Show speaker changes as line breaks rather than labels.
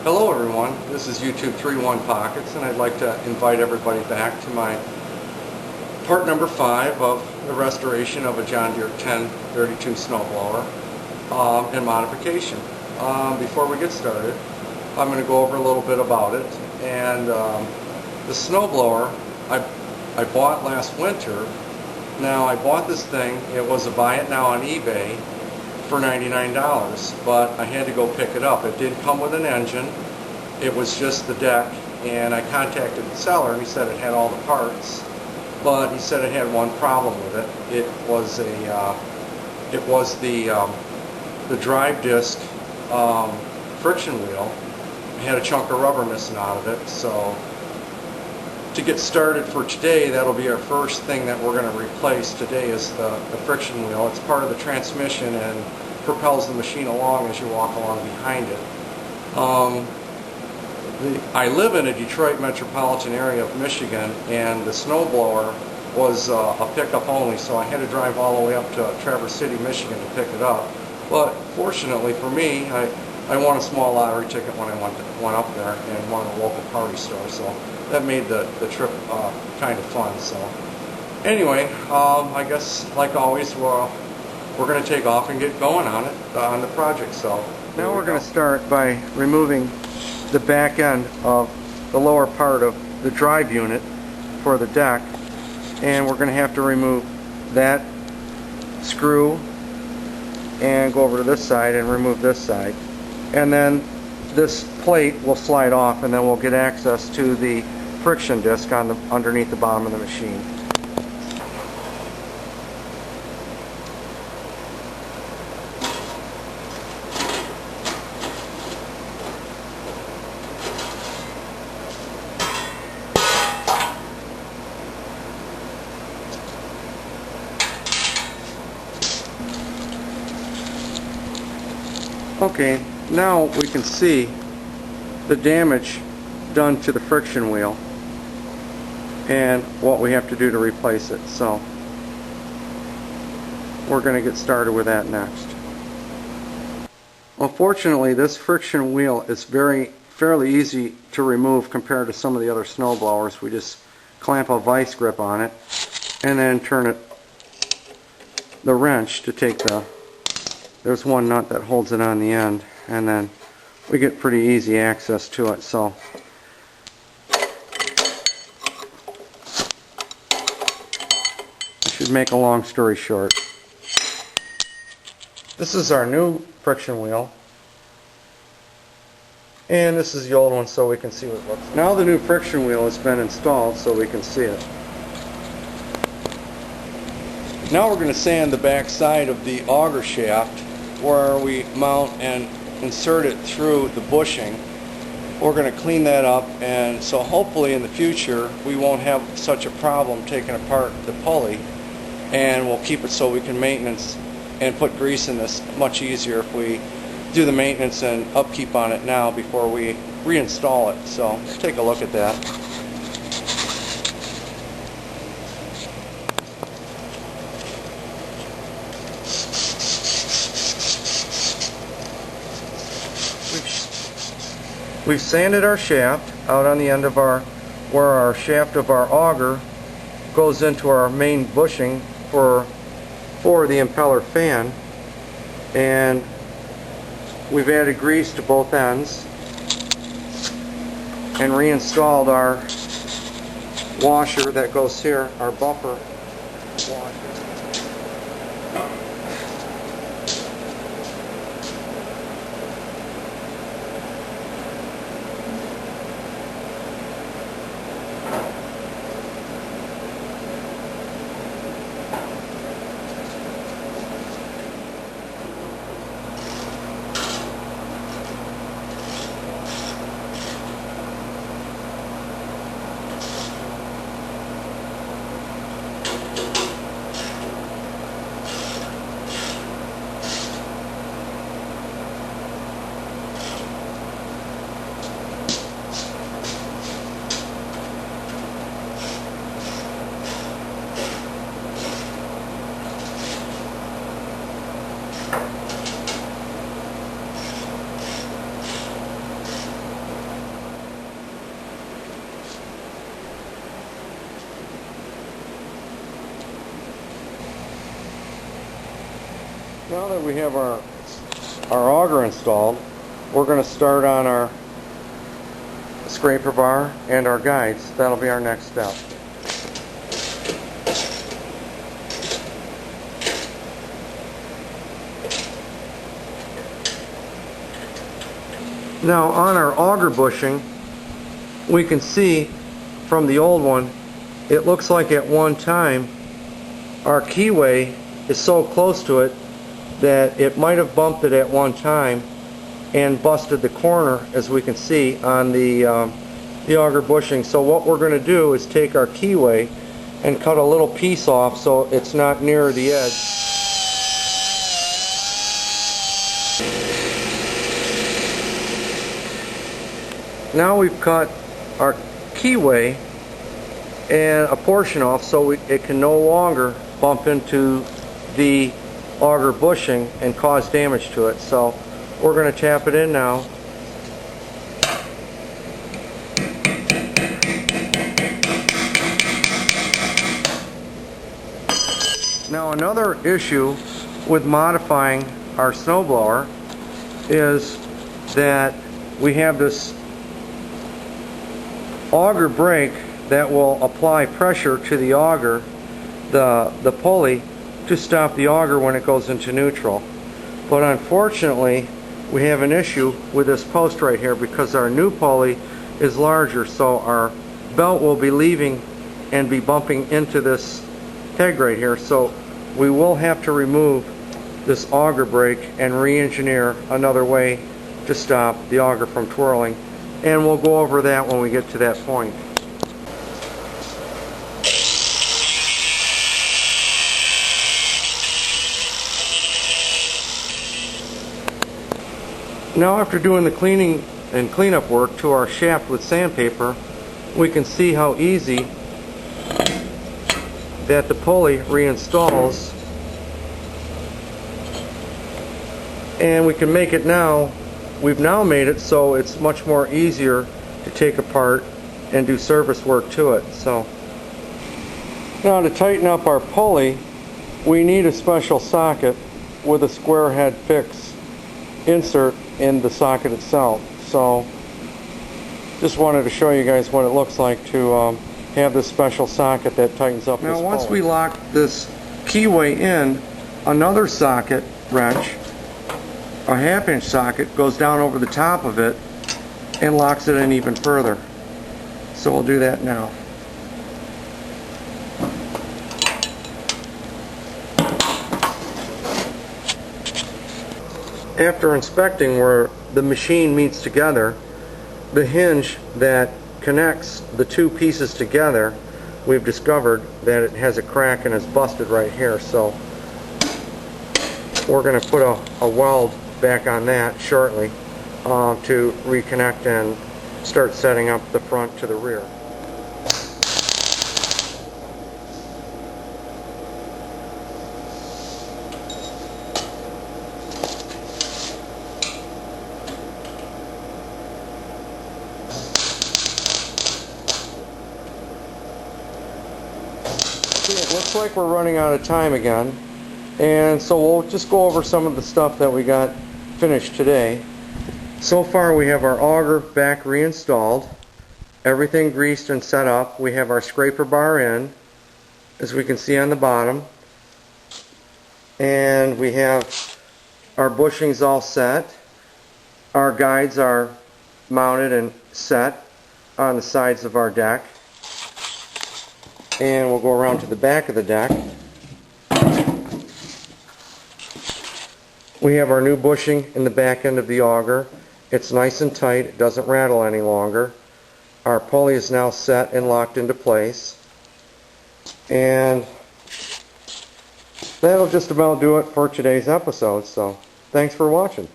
Hello everyone, this is YouTube 31 Pockets, and I'd like to invite everybody back to my part number 5 of the restoration of a John Deere 1032 snowblower and modification. Before we get started, I'm going to go over a little bit about it. And the snowblower I bought last winter. Now I bought this thing, it was a buy it now on eBay for $99, but I had to go pick it up. It didn't come with an engine, it was just the deck, and I contacted the seller and he said it had all the parts, but he said it had one problem with it. It was the drive disc friction wheel. It had a chunk of rubber missing out of it. So to get started for today, that'll be our first thing that we're going to replace today is the friction wheel. It's part of the transmission and propels the machine along as you walk along behind it. I live in a Detroit metropolitan area of Michigan, and the snowblower was a pickup only, so I had to drive all the way up to Traverse City, Michigan to pick it up. But fortunately for me, I won a small lottery ticket when I went up there and won a local party store, so that made the trip kind of fun. So anyway, I guess like always we're going to take off and get going on it, on the project. So now we're going to start by removing the back end of the lower part of the drive unit for the deck, and we're going to have to remove that screw and go over to this side and remove this side, and then this plate will slide off, and then we'll get access to the friction disc on underneath the bottom of the machine. Okay, now we can see the damage done to the friction wheel and what we have to do to replace it. So we're going to get started with that next. Unfortunately, this friction wheel is fairly easy to remove compared to some of the other snow blowers. We just clamp a vice grip on it and then turn the wrench to take there's one nut that holds it on the end, and then we get pretty easy access to it. So I should make a long story short. This is our new friction wheel, and this is the old one, so we can see what it looks like. Now the new friction wheel has been installed, so we can see it. Now we're going to sand the back side of the auger shaft where we mount and insert it through the bushing. We're going to clean that up, and so hopefully in the future we won't have such a problem taking apart the pulley, and we'll keep it so we can maintenance and put grease in this much easier if we do the maintenance and upkeep on it now before we reinstall it. So let's take a look at that. We've sanded our shaft out on the end of where our shaft of our auger goes into our main bushing for the impeller fan, and we've added grease to both ends and reinstalled our washer that goes here, our bumper washer. Now that we have our auger installed, we're going to start on our scraper bar and our guides. That'll be our next step. Now on our auger bushing, we can see from the old one, it looks like at one time our keyway is so close to it that it might have bumped it at one time and busted the corner, as we can see on the auger bushing. So what we're going to do is take our keyway and cut a little piece off so it's not near the edge. Now we've cut our keyway and a portion off so it can no longer bump into the auger bushing and cause damage to it. So we're going to tap it in now. Now another issue with modifying our snowblower is that we have this auger brake that will apply pressure to the auger, the pulley, to stop the auger when it goes into neutral. But unfortunately, we have an issue with this post right here because our new pulley is larger, so our belt will be leaving and be bumping into this peg right here. So we will have to remove this auger brake and re-engineer another way to stop the auger from twirling. And we'll go over that when we get to that point. Now after doing the cleaning and cleanup work to our shaft with sandpaper, we can see how easy that the pulley reinstalls, and we can make it now. We've now made it so it's much more easier to take apart and do service work to it. So now to tighten up our pulley, we need a special socket with a square head fix insert in the socket itself. So just wanted to show you guys what it looks like to have this special socket that tightens up this pulley. Now once we lock this keyway in, another socket wrench, a 1/2-inch socket, goes down over the top of it and locks it in even further. So we'll do that now. After inspecting where the machine meets together, the hinge that connects the two pieces together, we've discovered that it has a crack and is busted right here. So we're going to put a weld back on that shortly to reconnect and start setting up the front to the rear. It looks like we're running out of time again, and so we'll just go over some of the stuff that we got finished today. So far we have our auger back reinstalled, everything greased and set up. We have our scraper bar in, as we can see on the bottom, and we have our bushings all set. Our guides are mounted and set on the sides of our deck, and we'll go around to the back of the deck. We have our new bushing in the back end of the auger. It's nice and tight, it doesn't rattle any longer. Our pulley is now set and locked into place. And that'll just about do it for today's episode, so thanks for watching.